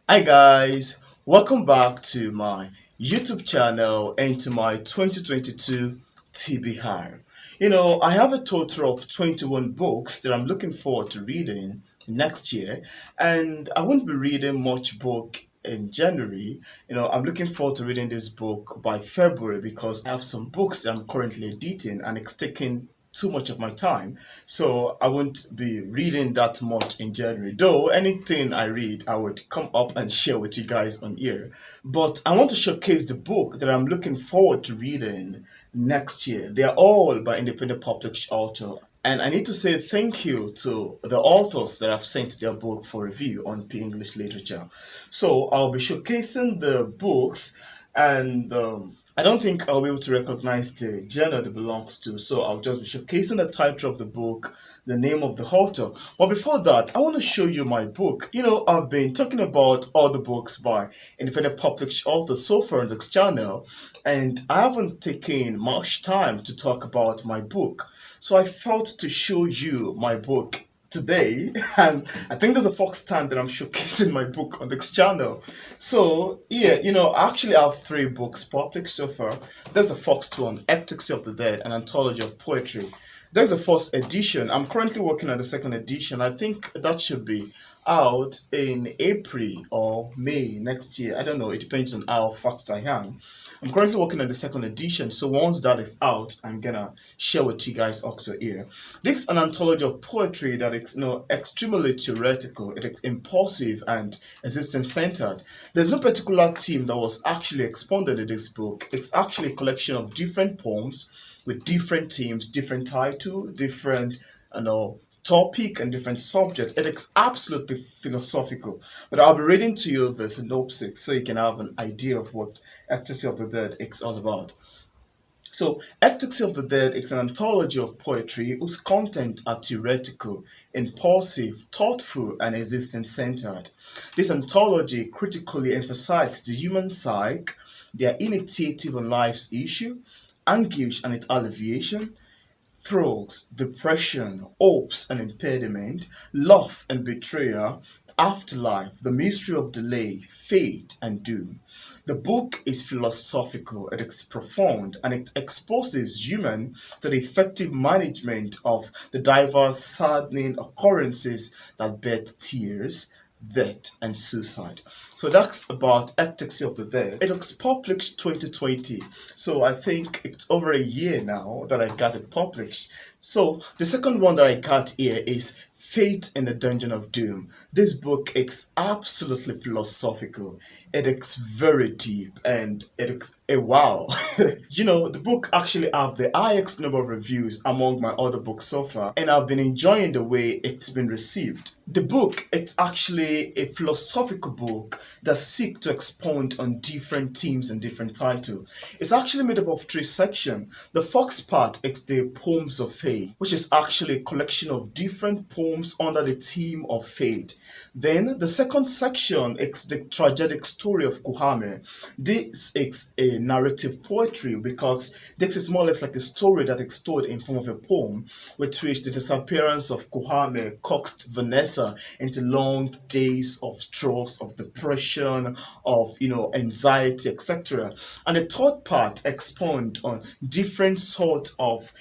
Hi guys, welcome back to my YouTube channel and to my 2022 TBR. I have a total of 21 books that I'm looking forward to reading next year, and I won't be reading much book in January. I'm looking forward to reading this book by February because I have some books that I'm currently editing and it's taking too much of my time, so I won't be reading that much in January. Though anything I read, I would come up and share with you guys on here. But I want to showcase the book that I'm looking forward to reading next year. They are all by independent published author. And I need to say thank you to the authors that have sent their book for review on P English Literature. So I'll be showcasing the books, and I don't think I'll be able to recognize the genre it belongs to, so I'll just be showcasing the title of the book, the name of the author. But before that, I want to show you my book. I've been talking about all the books by independent published authors so far on this channel, and I haven't taken much time to talk about my book. So I felt to show you my book today, and I think there's a first time that I'm showcasing my book on this channel. So yeah, I actually have three books published so far. There's the first one, Ecstasy of the Dead, an anthology of poetry. There's the first edition. I'm currently working on the second edition. I think that should be out in April or May next year. I don't know, it depends on how fast I am. I'm currently working on the second edition, so once that is out, I'm gonna share with you guys also here. This is an anthology of poetry that is extremely theoretical, it is impulsive and existence centered. There's no particular theme that was actually expounded in this book. It's actually a collection of different poems with different themes, different title, different topic and different subject. It is absolutely philosophical. But I'll be reading to you the synopsis so you can have an idea of what Ecstasy of the Dead is all about. So, Ecstasy of the Dead is an anthology of poetry whose content are theoretical, impulsive, thoughtful, and existence-centered. This anthology critically emphasizes the human psyche, their initiative on life's issue, anguish and its alleviation, throes, depression, hopes and impediment, love and betrayal, afterlife, the mystery of delay, fate and doom. The book is philosophical, it is profound, and it exposes human to the effective management of the diverse saddening occurrences that birth tears, death, and suicide. So that's about Ecstasy of the Dead. It was published 2020, so I think it's over a year now that I got it published. So the second one that I got here is Fate in the Dungeon of Doom. This book is absolutely philosophical. It is very deep and it is a wow. The book actually have the highest number of reviews among my other books so far, and I've been enjoying the way it's been received. The book, it's actually a philosophical book that seeks to expound on different themes and different titles. It's actually made up of three sections. The first part is the Poems of Fate, which is actually a collection of different poems under the theme of fate. Then the second section is the tragic story of Kuhame. This is a narrative poetry because this is more or less like a story that is told in form of a poem, with which the disappearance of Kuhame coaxed Vanessa into long days of stress, of depression, of anxiety, etc. And the third part expound on different sort of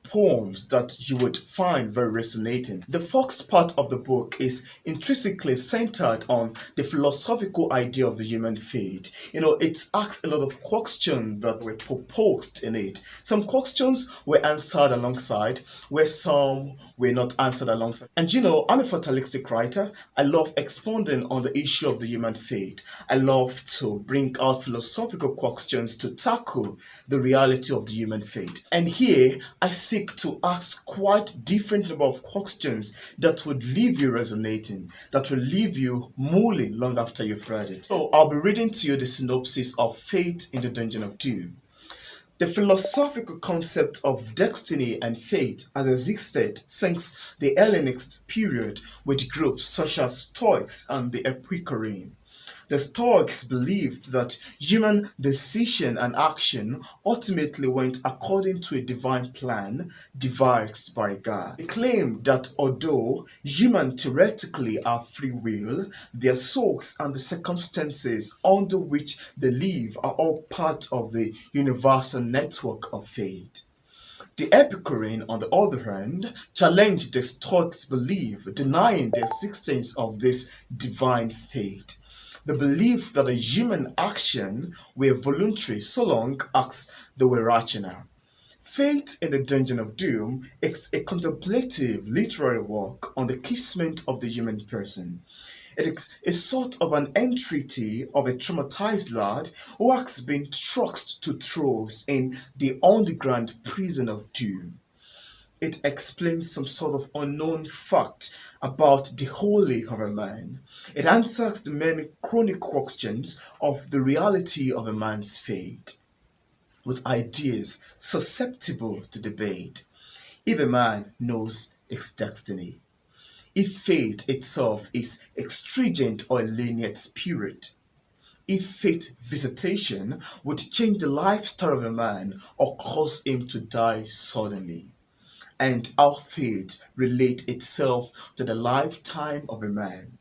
poems that you would find very resonating. The first part of the book is intrinsically centered on the philosophical idea of the human fate. It asks a lot of questions that were proposed in it. Some questions were answered alongside, where some were not answered alongside. And I'm a fatalistic writer. I love expounding on the issue of the human fate. I love to bring out philosophical questions to tackle the reality of the human fate. And here, I seek to ask quite different number of questions that would leave you resonating, that will leave you mulling long after you've read it. So I'll be reading to you the synopsis of Fate in the Dungeon of Doom. The philosophical concept of destiny and fate has existed since the Hellenistic period with groups such as Stoics and the Epicurean. The Stoics believed that human decision and action ultimately went according to a divine plan devised by God. They claimed that although humans theoretically have free will, their souls and the circumstances under which they live are all part of the universal network of fate. The Epicurean, on the other hand, challenged the Stoics' belief, denying the existence of this divine fate. The belief that a human action were voluntary so long as they were rational. Fate in the Dungeon of Doom is a contemplative literary work on the kismet of the human person. It is a sort of an entreaty of a traumatized lad who has been thrust to throes in the underground prison of doom. It explains some sort of unknown fact about the holy of a man. It answers the many chronic questions of the reality of a man's fate, with ideas susceptible to debate. If a man knows his destiny, if fate itself is extringent or a lenient spirit, if fate visitation would change the lifestyle of a man or cause him to die suddenly, and how fate relates itself to the lifetime of a man.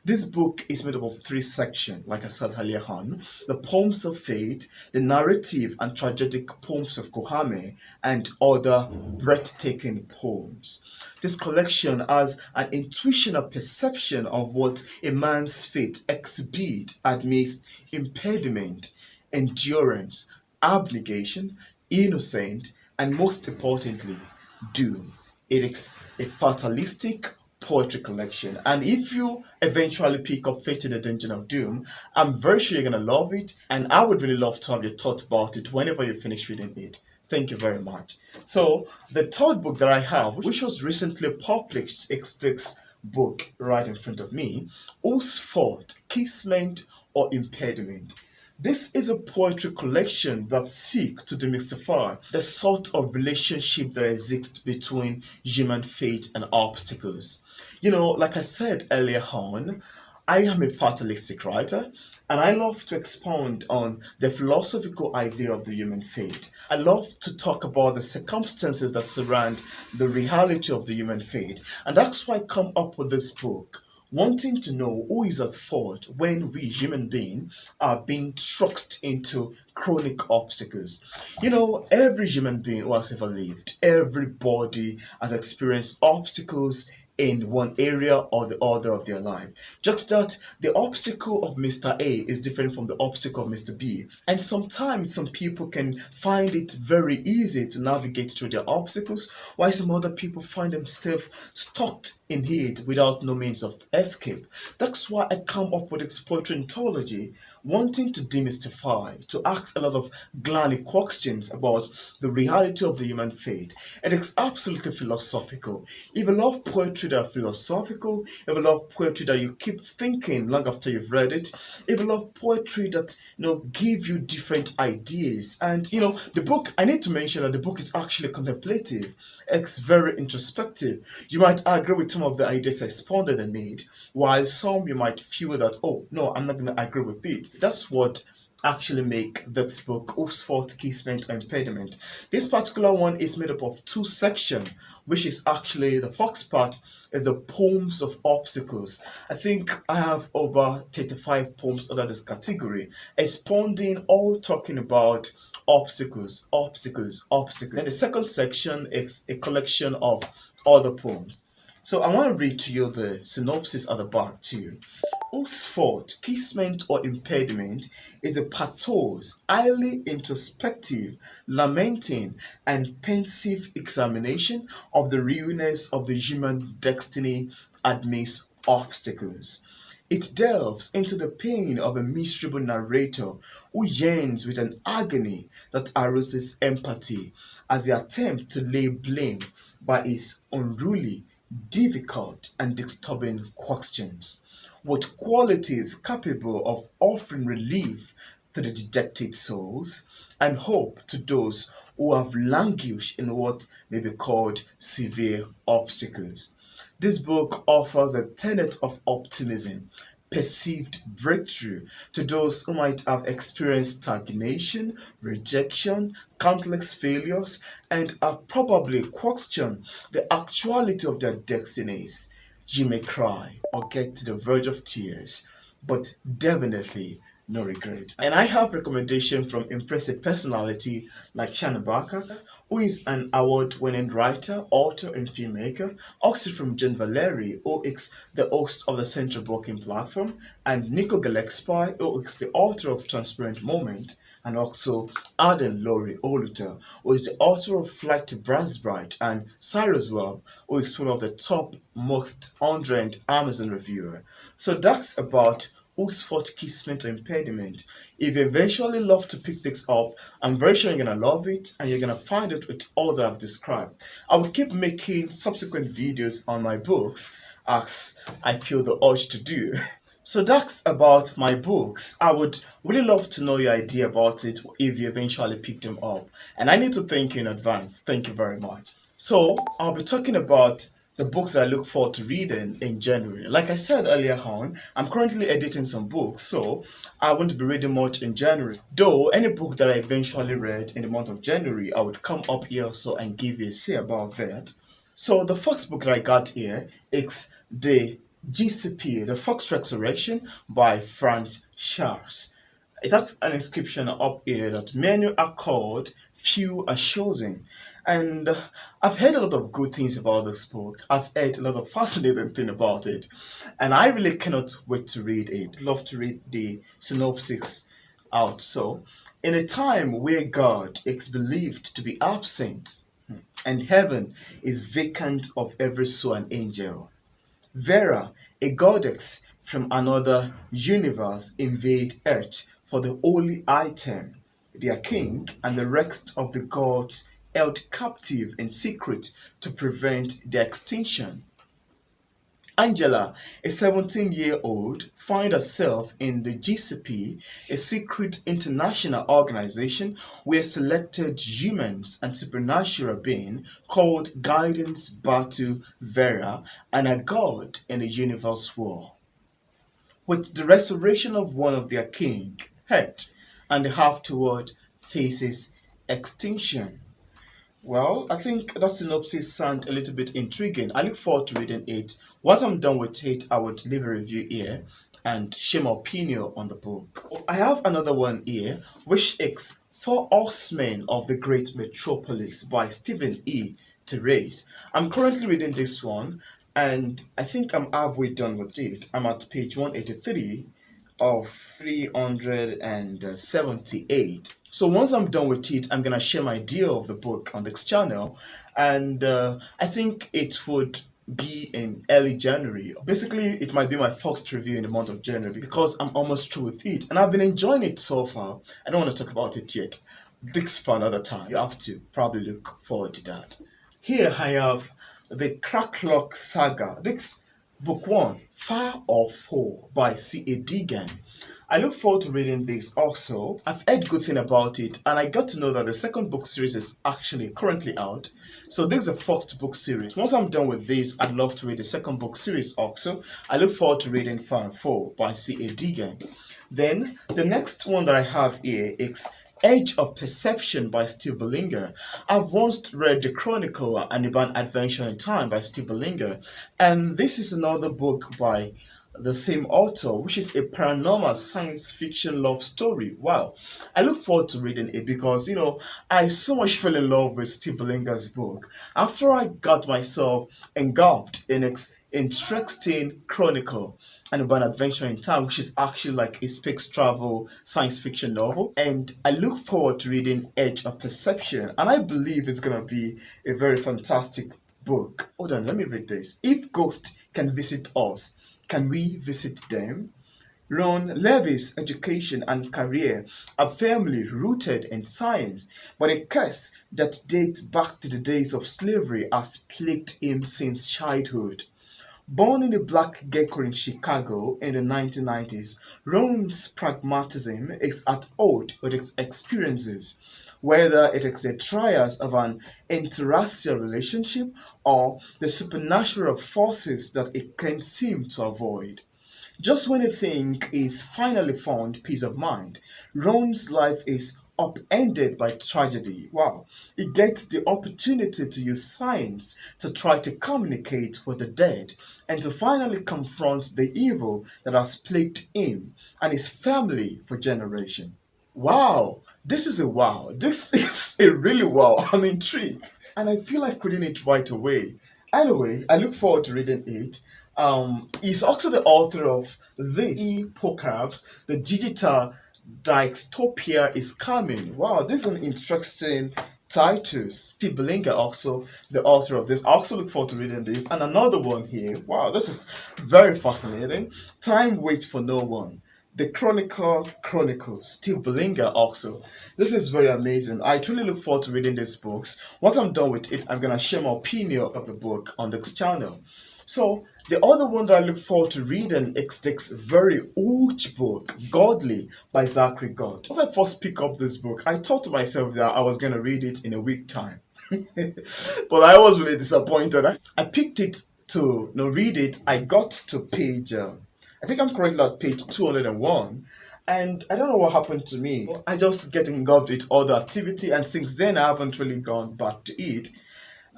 This book is made up of three sections, like I said earlier on: the poems of fate, the narrative and tragic poems of Kohame, and other breathtaking poems. This collection has an intuitional perception of what a man's fate exhibits amidst impediment, endurance, abnegation, innocence, and most importantly, doom. It is a fatalistic poetry collection, and if you eventually pick up Fate in the Dungeon of Doom, I'm very sure you're gonna love it, and I would really love to have your thoughts about it whenever you finish reading it. Thank you very much. So the third book that I have, which was recently published, is this book right in front of me, Whose Fault, Kismet or Impediment. This is a poetry collection that seeks to demystify the sort of relationship that exists between human fate and obstacles. Like I said earlier on, I am a fatalistic writer, and I love to expound on the philosophical idea of the human fate. I love to talk about the circumstances that surround the reality of the human fate, and that's why I come up with this book, wanting to know who is at fault when we human beings are being thrust into chronic obstacles. Every human being who has ever lived, everybody has experienced obstacles in one area or the other of their life. Just that the obstacle of Mr. A is different from the obstacle of Mr. B. And sometimes some people can find it very easy to navigate through their obstacles, while some other people find themselves stuck in it without no means of escape. That's why I come up with exploratory ontology, wanting to demystify, to ask a lot of glanic questions about the reality of the human fate. And it's absolutely philosophical. If you love poetry that are philosophical, if you love poetry that you keep thinking long after you've read it, if you love poetry that give you different ideas, and the book, I need to mention that the book is actually contemplative. It's very introspective. You might agree with some of the ideas I expounded and made, while some you might feel that, oh no, I'm not going to agree with it. That's what actually make this book, Whose Fault, Kismet or Impediment. This particular one is made up of two sections, which is actually, the first part is the poems of obstacles. I think I have over 35 poems under this category, expounding, all talking about obstacles, obstacles, obstacles. And the second section is a collection of other poems. So I want to read to you the synopsis at the back too. Whose Fault, Kismet or Impediment is a pathos, highly introspective, lamenting, and pensive examination of the realness of the human destiny amidst obstacles. It delves into the pain of a miserable narrator who yearns with an agony that arouses empathy as he attempts to lay blame by his unruly, difficult, and disturbing questions, with qualities capable of offering relief to the dejected souls and hope to those who have languished in what may be called severe obstacles. This book offers a tenet of optimism, perceived breakthrough to those who might have experienced stagnation, rejection, countless failures, and have probably questioned the actuality of their destinies. You may cry or get to the verge of tears, but definitely no regret. And I have recommendation from impressive personality like Shanabaka, who is an award-winning writer, author, and filmmaker, also from John Valeri, who is the host of the Central Booking Platform, and Nico Gillespie, who is the author of Transparent Moment, and also Arden Laurie Oluta, who is the author of Flight to Brasbright, and Cyrus Webb, who is one of the top most on-trend Amazon reviewer. So that's about Who's Fought Kismet or Impediment. If you eventually love to pick this up, I'm very sure you're gonna love it and you're gonna find it with all that I've described. I will keep making subsequent videos on my books as I feel the urge to do. So that's about my books. I would really love to know your idea about it if you eventually pick them up. And I need to thank you in advance. Thank you very much. So I'll be talking about the books that I look forward to reading in January. Like I said earlier on, I'm currently editing some books, so I won't be reading much in January. Though any book that I eventually read in the month of January, I would come up here also and give you a say about that. So the first book that I got here is the GCP, The Fox Resurrection by Frantz Charles. That's an inscription up here that many are called, few are chosen. And I've heard a lot of good things about this book. I've heard a lot of fascinating things about it. And I really cannot wait to read it. I'd love to read the synopsis out. So, in a time where God is believed to be absent and heaven is vacant of every soul and angel, Vera, a goddess from another universe, invade Earth for the holy item, their king, and the rest of the gods held captive in secret to prevent their extinction. Angela, a 17-year-old, finds herself in the GCP, a secret international organization where selected humans and supernatural beings called Guidance battle Vera and a god in the universe war. With the restoration of one of their king, Earth, and the half-toward faces extinction. Well, I think that synopsis sounds a little bit intriguing. I look forward to reading it. Once I'm done with it, I would leave a review here and share my opinion on the book. I have another one here, which is Four Horsemen of the Great Metropolis by Stephen E. Therese. I'm currently reading this one, and I think I'm halfway done with it. I'm at page 183 of 378. So once I'm done with it, I'm gonna share my idea of the book on this channel, and I think it would be in early January. Basically, it might be my first review in the month of January because I'm almost through with it, and I've been enjoying it so far. I don't want to talk about it yet. This for another time. You have to probably look forward to that. Here I have the Cracklock Saga. This book 1, Far or Four by C.A. Deegan. I look forward to reading this also. I've heard good thing about it, and I got to know that the second book series is actually currently out. So this is the first book series. Once I'm done with this, I'd love to read the second book series also. I look forward to reading Far and Four by C.A. Deegan. Then the next one that I have here is Edge of Perception by Steve Bellinger. I've once read The Chronicle and Urban Adventure in Time by Steve Bellinger, and this is another book by the same author, which is a paranormal science fiction love story. Wow, I look forward to reading it because, I so much fell in love with Steve Bellinger's book after I got myself engulfed in its interesting Chronicle and Urban Adventure in Time, which is actually like a space travel science fiction novel. And I look forward to reading Edge of Perception, and I believe it's gonna be a very fantastic book. Hold on, let me read this. If ghosts can visit us, can we visit them? Ron Levy's education and career are firmly rooted in science, but a curse that dates back to the days of slavery has plagued him since childhood. Born in a black ghetto in Chicago in the 1990s, Ron's pragmatism is at odds with his experiences, whether it is the trials of an interracial relationship or the supernatural forces that it can seem to avoid. Just when you think he's finally found peace of mind, Ron's life is upended by tragedy. Wow. He gets the opportunity to use science to try to communicate with the dead and to finally confront the evil that has plagued him and his family for generations. Wow, this is a wow. This is a really wow. I'm intrigued. And I feel like reading it right away. Anyway, I look forward to reading it. He's also the author of this E-pocalypse, the digital dystopia is coming. Wow, this is an interesting title. Steve Bellinger also the author of this. I also look forward to reading this. And another one here. Wow, this is very fascinating. Time waits for no one. The Chronicles, Steve Bellinger also. This is very amazing. I truly look forward to reading these books. Once I'm done with it, I'm going to share my opinion of the book on this channel. So, the other one that I look forward to reading is this very old book, Godly by Zachary Gott. As I first picked up this book, I thought to myself that I was going to read it in a week time. But I was really disappointed. I picked it to read it. I got to page... I think I'm currently at page 201, and I don't know what happened to me. I just get engulfed with other activity, and since then I haven't really gone back to it.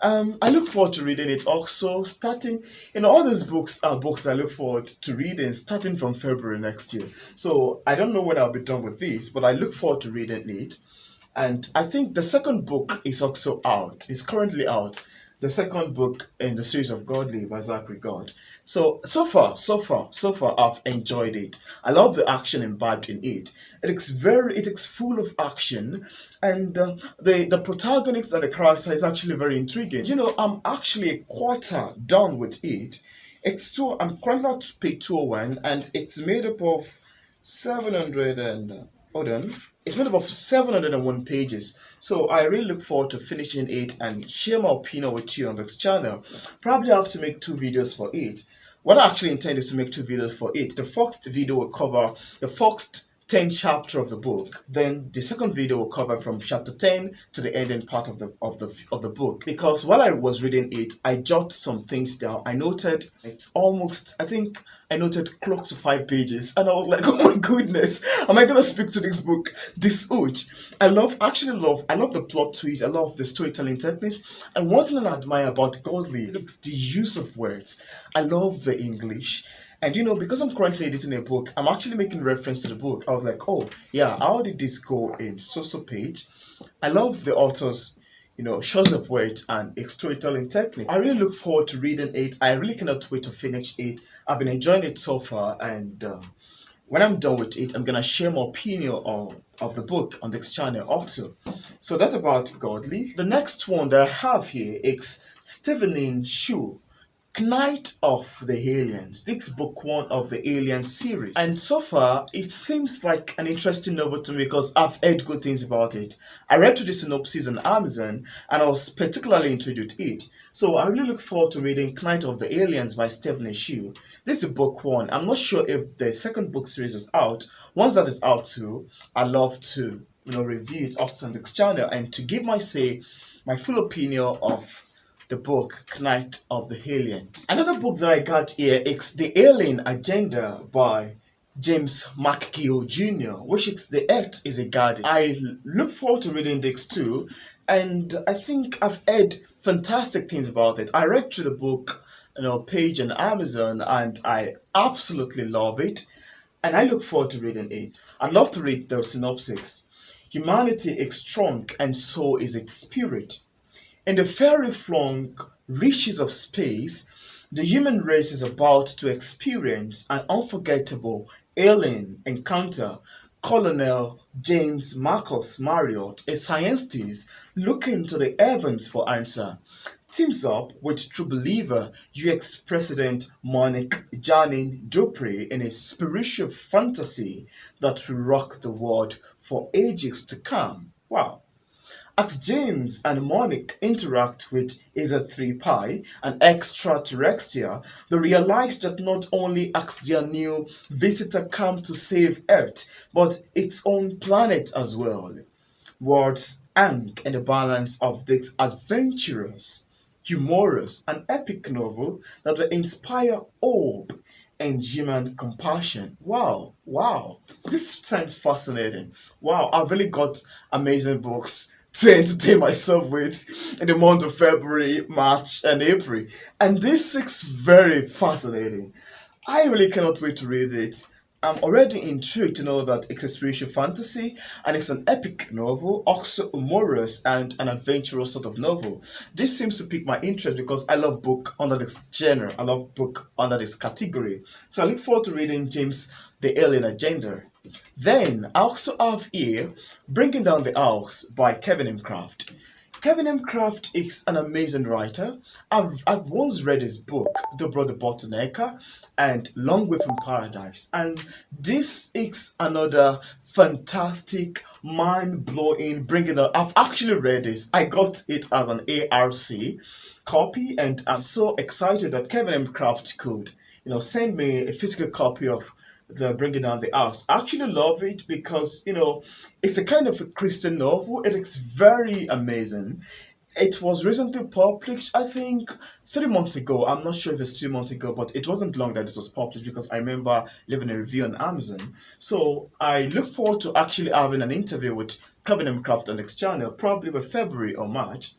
I look forward to reading it also, starting, all these books are books I look forward to reading starting from February next year. So I don't know when I'll be done with this, but I look forward to reading it. And I think the second book is also out. It's currently out. The second book in the series of Godly by Zachary Gott. So far, I've enjoyed it. I love the action imbibed in it. It is full of action, and the protagonist and the character is actually very intriguing. I'm actually a quarter done with it. I'm currently at page 201, and it's made up of 700 and hold on. It's made up of 701 pages. So I really look forward to finishing it and share my opinion with you on this channel. Probably have to make 2 videos for it. What I actually intend is to make 2 videos for it. The first video will cover the first 10 chapter of the book. Then the second video will cover from chapter 10 to the ending part of the book. Because while I was reading it, I jotted some things down. I noted I noted close to 5 pages, and I was like, oh my goodness, am I gonna speak to this book this huge? I love the plot twist, I love the storytelling techniques, and one thing I admire about Godly is the use of words. I love the English. And because I'm currently editing a book, I'm actually making reference to the book. I was like, oh yeah, how did this go in so page? I love the author's choice of words and storytelling techniques. I really look forward to reading it. I really cannot wait to finish it. I've been enjoying it so far, and when I'm done with it, I'm gonna share my opinion of the book on this channel also. So that's about Godly. The next one that I have here is Stefanie Shu, Knight of the Aliens. This book 1 of the Alien series, and so far it seems like an interesting novel to me because I've heard good things about it. I read through the synopsis on Amazon and I was particularly intrigued with it. So I really look forward to reading Knight of the Aliens by Stefanie Shu. This is book 1. I'm not sure if the second book series is out. Once that is out too, I'd love to review it also on this channel and to give my full opinion of the book Knight of the Aliens. Another book that I got here is The Alien Agenda by James McGill Jr., which is The Earth is a Garden. I look forward to reading this too, and I think I've heard fantastic things about it. I read through the book page on Amazon, and I absolutely love it, and I look forward to reading it. I'd love to read the synopsis. Humanity is strong, and so is its spirit. In the fairy-flung reaches of space, the human race is about to experience an unforgettable alien encounter. Colonel James Marcus Marriott, a scientist looking to the heavens for answer, teams up with true believer US President Monique Janin Dupree in a spiritual fantasy that will rock the world for ages to come. Wow. As James and Monique interact with Aza-3 an extraterrestrial, they realize that not only has their new visitor come to save Earth, but its own planet as well. Words hang in the balance of this adventurous, humorous, and epic novel that will inspire hope and human compassion. Wow, wow, this sounds fascinating. Wow, I've really got amazing books to entertain myself with in the month of February, March, and April. And this is very fascinating. I really cannot wait to read it. I'm already intrigued to know that it's a spiritual fantasy and it's an epic novel, also humorous and an adventurous sort of novel. This seems to pique my interest because I love book under this genre. I love book under this category. So I look forward to reading James the Alien Agenda. Then I also have here Bringing Down the House by Kevin M. Kraft. Kevin M. Kraft is an amazing writer. I've once read his book, The Brother Bottlenecker and Long Way from Paradise. And this is another fantastic, mind-blowing, bringing up. I've actually read this. I got it as an ARC copy and I'm so excited that Kevin M. Kraft could, send me a physical copy of the Bringing Down the House. I actually love it because, it's a kind of a Christian novel. It is very amazing. It was recently published, I think, 3 months ago. I'm not sure if it's 3 months ago, but it wasn't long that it was published because I remember leaving a review on Amazon. So I look forward to actually having an interview with Kevin M. Kraft on this channel, probably by February or March,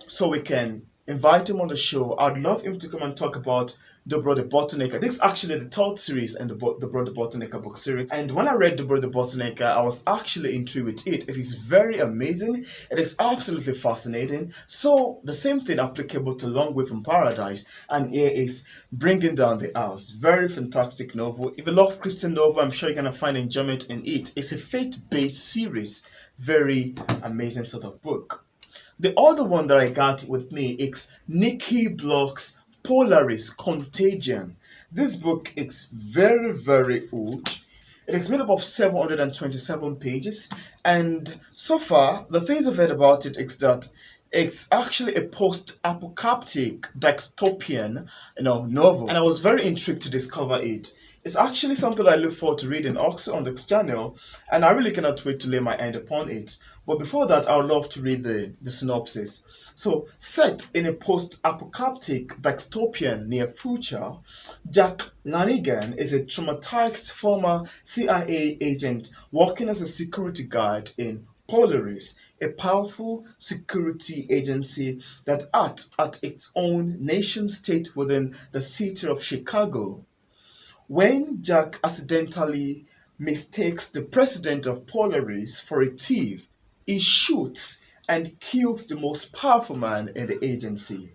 so we can invite him on the show. I'd love him to come and talk about The Brother Bottlenecker. This is actually the third series in the Brother Bottlenecker book series. And when I read The Brother Bottlenecker, I was actually intrigued with it. It is very amazing. It is absolutely fascinating. So the same thing applicable to Long Way from Paradise. And here is Bringing Down the House. Very fantastic novel. If you love Christian novel, I'm sure you're going to find enjoyment in it. It's a faith-based series. Very amazing sort of book. The other one that I got with me is Niki Block's Polaris Contagion. This book is very, very old. It is made up of 727 pages, and so far, the things I've heard about it is that it's actually a post-apocalyptic dystopian, novel, and I was very intrigued to discover it. It's actually something I look forward to reading also on this channel, and I really cannot wait to lay my hand upon it. But before that, I would love to read the synopsis. So, set in a post-apocalyptic dystopian near future, Jack Lanigan is a traumatized former CIA agent working as a security guard in Polaris, a powerful security agency that acts at its own nation-state within the city of Chicago. When Jack accidentally mistakes the president of Polaris for a thief, he shoots and kills the most powerful man in the agency.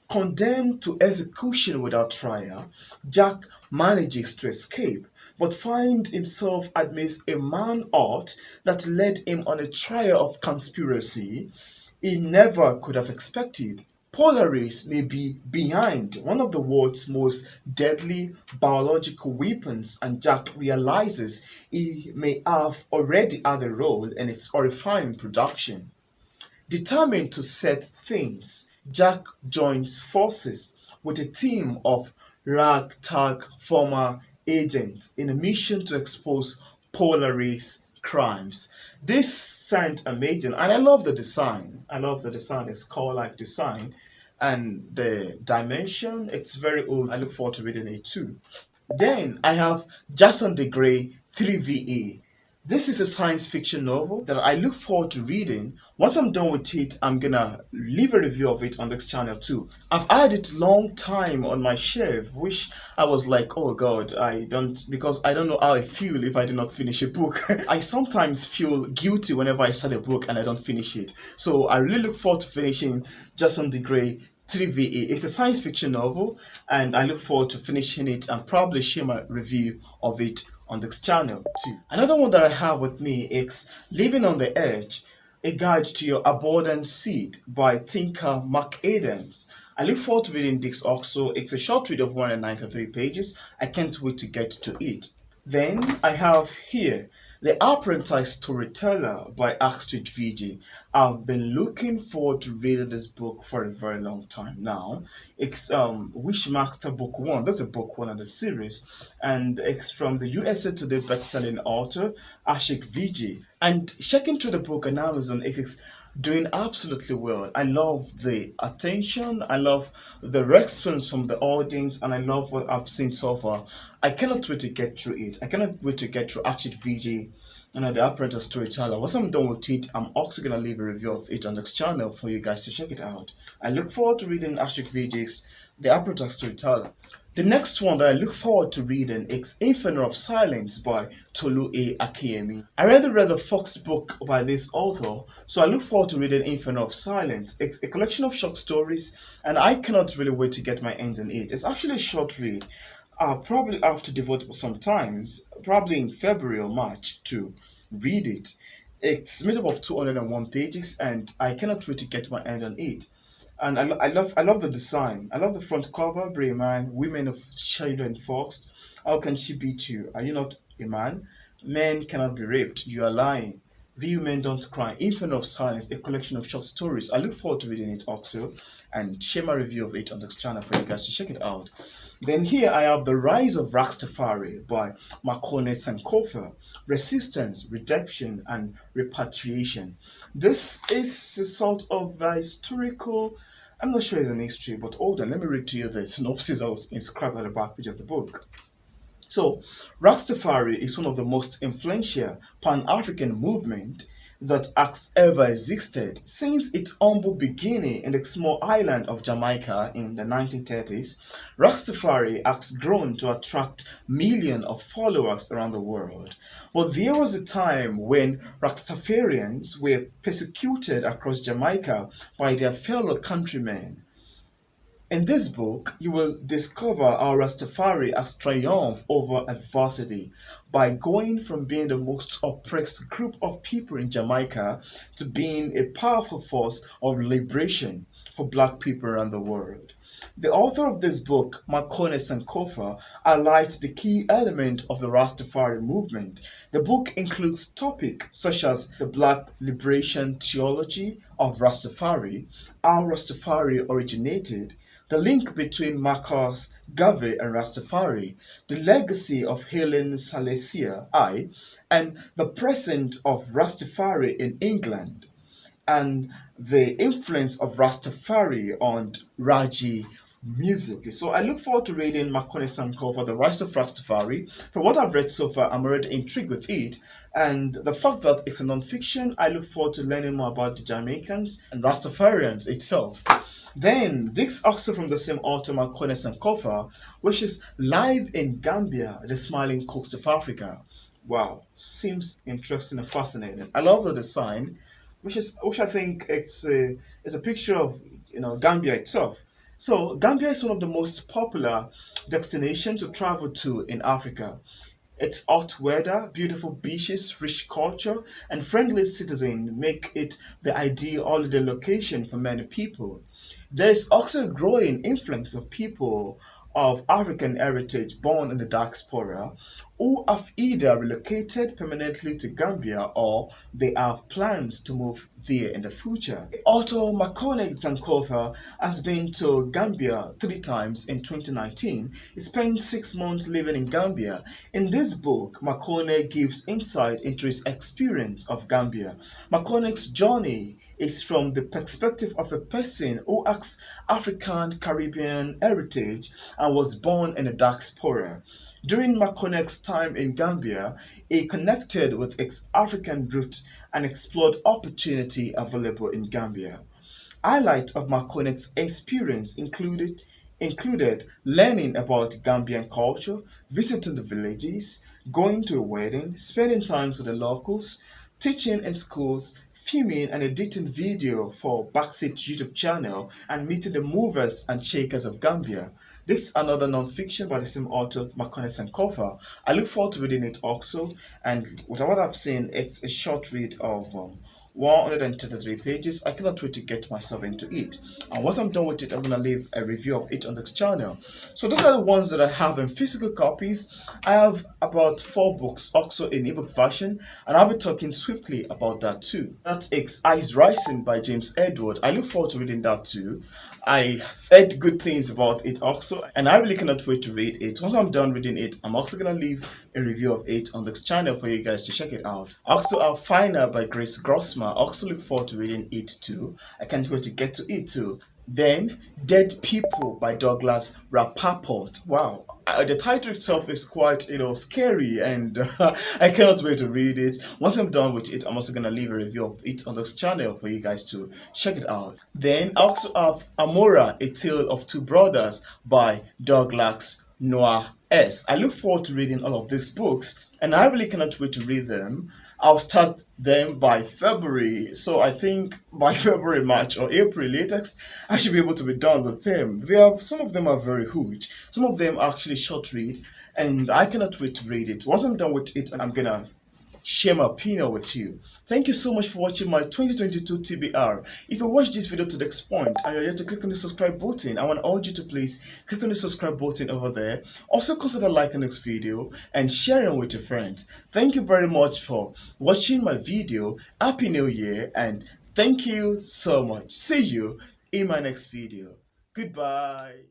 Condemned to execution without trial, Jack manages to escape, but finds himself amidst a manhunt that led him on a trial of conspiracy he never could have expected. Polaris may be behind one of the world's most deadly biological weapons, and Jack realizes he may have already had a role in its horrifying production. Determined to set things, Jack joins forces with a team of ragtag former agents in a mission to expose Polaris crimes. This sounds amazing, and I love the design. I love the design. It's core-like design, and the dimension. It's very old. I look forward to reading it too. Then I have Jason Degray 3VA. This is a science fiction novel that I look forward to reading. Once I'm done with it, I'm gonna leave a review of it on this channel too. I've had it long time on my shelf, which I was like, oh god, because I don't know how I feel if I do not finish a book. I sometimes feel guilty whenever I start a book and I don't finish it. So I really look forward to finishing Jason Degray 3VA. It's a science fiction novel, and I look forward to finishing it and probably share my review of it on this channel too. Another one that I have with me is Living on the Edge, A Guide to Your Abundant Seed by Tinker McAdams. I look forward to reading this also. It's a short read of 193 pages. I can't wait to get to it. Then I have here The Apprentice Storyteller by Astrid VG. I've been looking forward to reading this book for a very long time now. It's Wishmaster Book 1. That's a book 1 of the series. And it's from the USA Today best-selling author, Ashik VG. And checking through the book on Amazon, it is Doing absolutely well. I love the attention, I love the response from the audience, and I love what I've seen so far. I cannot wait to get through it. I cannot wait to get through Archid VG and the Apprentice Storyteller. Once I'm done with it, I'm also gonna leave a review of it on this channel for you guys to check it out. I look forward to reading Archid VG's The Apprentice Storyteller. The next one that I look forward to reading is Inferno of Silence by Tolu Akinyemi. I already read the first book by this author, so I look forward to reading Inferno of Silence. It's a collection of short stories, and I cannot really wait to get my hands on it. It's actually a short read. I'll probably have to devote some times, probably in February or March, to read it. It's made up of 201 pages, and I cannot wait to get my hand on it. And I love the design. I love the front cover, Brave Man, Women of Children First. How can she beat you? Are you not a man? Men cannot be raped. You are lying. Real Men Don't Cry. Inferno of Silence, a collection of short stories. I look forward to reading it also and share my review of it on this channel for you guys to check it out. Then here I have The Rise of Rastafari by Makonnen. Resistance, Redemption, and Repatriation. This is a sort of historical, I'm not sure it's an history, but hold on, let me read to you the synopsis that was inscribed at the back page of the book. So, Rastafari is one of the most influential Pan-African movement that has ever existed. Since its humble beginning in the small island of Jamaica in the 1930s, Rastafari has grown to attract millions of followers around the world. But there was a time when Rastafarians were persecuted across Jamaica by their fellow countrymen. In this book, you will discover how Rastafari has triumphed over adversity by going from being the most oppressed group of people in Jamaica to being a powerful force of liberation for black people around the world. The author of this book, Makonnen, highlights the key element of the Rastafari movement. The book includes topics such as the black liberation theology of Rastafari, how Rastafari originated, the link between Marcus Garvey and Rastafari, the legacy of Helen Selassie I, and the presence of Rastafari in England, and the influence of Rastafari on Raji music. So I look forward to reading Makonnen for The Rise of Rastafari. From what I've read so far, I'm already intrigued with it. And the fact that it's a non-fiction, I look forward to learning more about the Jamaicans and Rastafarians itself. Then, this also from the same author, Makonnen, which is Live in Gambia, the Smiling Coast of Africa. Wow, seems interesting and fascinating. I love the design, which I think it's a picture of Gambia itself. So Gambia is one of the most popular destinations to travel to in Africa. Its hot weather, beautiful beaches, rich culture, and friendly citizens make it the ideal holiday location for many people. There is also a growing influx of people of African heritage born in the diaspora who have either relocated permanently to Gambia or they have plans to move there in the future. Author Makonnen has been to Gambia 3 times in 2019. He spent 6 months living in Gambia. In this book, Makonnen gives insight into his experience of Gambia. Makonnen's journey is from the perspective of a person who has African Caribbean heritage and was born in the diaspora. During Makonnen's time in Gambia, he connected with its African roots and explored opportunity available in Gambia. Highlights of Makonnen's experience included learning about Gambian culture, visiting the villages, going to a wedding, spending time with the locals, teaching in schools, filming and editing video for Backseat YouTube channel, and meeting the movers and shakers of Gambia. This is another non-fiction by the same author, Makonnen. I look forward to reading it also, and with what I've seen, it's a short read of 133 pages. I cannot wait to get myself into it. And once I'm done with it, I'm going to leave a review of it on this channel. So those are the ones that I have in physical copies. I have about 4 books also in ebook version, and I'll be talking swiftly about that too. That is Eyes Rising by James Edward. I look forward to reading that too. I heard good things about it also, and I really cannot wait to read it. Once I'm done reading it, I'm also gonna leave a review of it on this channel for you guys to check it out. Also, our Final by Grace Grossman. I also look forward to reading it too. I can't wait to get to it too. Then, Dead People by Douglas Rappaport. Wow, the title itself is quite, scary, and I cannot wait to read it. Once I'm done with it, I'm also gonna leave a review of it on this channel for you guys to check it out. Then, I also have Amora, A Tale of Two Brothers by Douglas Noah S. I look forward to reading all of these books, and I really cannot wait to read them. I'll start them by February. So I think by February, March, or April latest, I should be able to be done with them. Some of them are very huge. Some of them are actually short read, and I cannot wait to read it. Once I'm done with it, I'm gonna share my opinion with you. Thank you so much for watching my 2022 TBR. If you watched this video to the next point and you're yet to click on the subscribe button, I want to urge you to please click on the subscribe button over there. Also consider liking this video and sharing with your friends. Thank you very much for watching my video. Happy New Year, and thank you so much. See you in my next video. Goodbye.